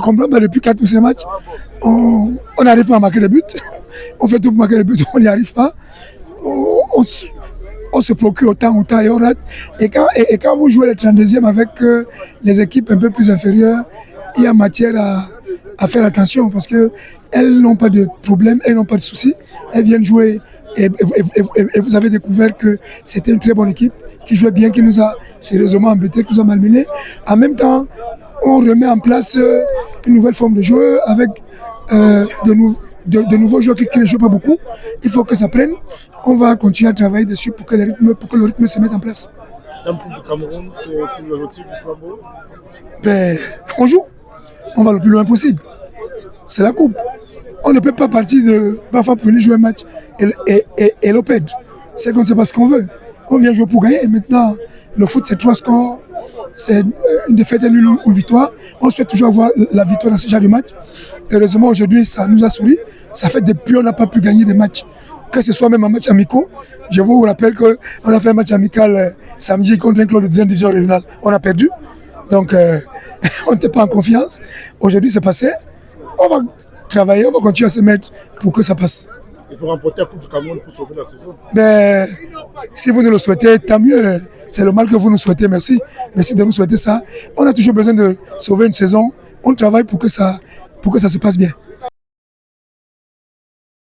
comprends pas, depuis 4 ou 5 matchs, on n'arrive pas à marquer des buts. On fait tout pour marquer des buts, on n'y arrive pas. On se procure autant et on rate. Et quand vous jouez le 32e avec les équipes un peu plus inférieures, il y a matière à faire attention parce qu'elles n'ont pas de problème, elles n'ont pas de soucis. Elles viennent jouer et vous avez découvert que c'était une très bonne équipe qui jouait bien, qui nous a sérieusement embêtés, qui nous a malmenés. En même temps, on remet en place une nouvelle forme de jeu avec de nouveaux joueurs qui ne jouent pas beaucoup. Il faut que ça prenne. On va continuer à travailler dessus pour que le rythme se mette en place. Un pour du Cameroun, pour le retour du flambeau. Ben, on joue. On va le plus loin possible. C'est la coupe. On ne peut pas partir de Bafang pour venir jouer un match et le perdre. C'est qu'on ne sait pas ce qu'on veut. On vient jouer pour gagner. Et maintenant, le foot, c'est 3 scores. C'est une défaite, un nul ou une victoire. On souhaite toujours avoir la victoire dans ce genre de match. Heureusement, aujourd'hui, ça nous a souri. Ça fait depuis qu'on n'a pas pu gagner des matchs. Que ce soit même un match amicaux. Je vous rappelle qu'on a fait un match amical samedi contre un club de 2e division régionale. On a perdu. Donc, on n'était pas en confiance. Aujourd'hui, c'est passé. On va travailler, on va continuer à se mettre pour que ça passe. Il faut remporter la Coupe du Cameroun pour sauver la saison. Mais si vous nous le souhaitez, tant mieux. C'est le mal que vous nous souhaitez, merci. Merci de nous souhaiter ça. On a toujours besoin de sauver une saison. On travaille pour que ça se passe bien.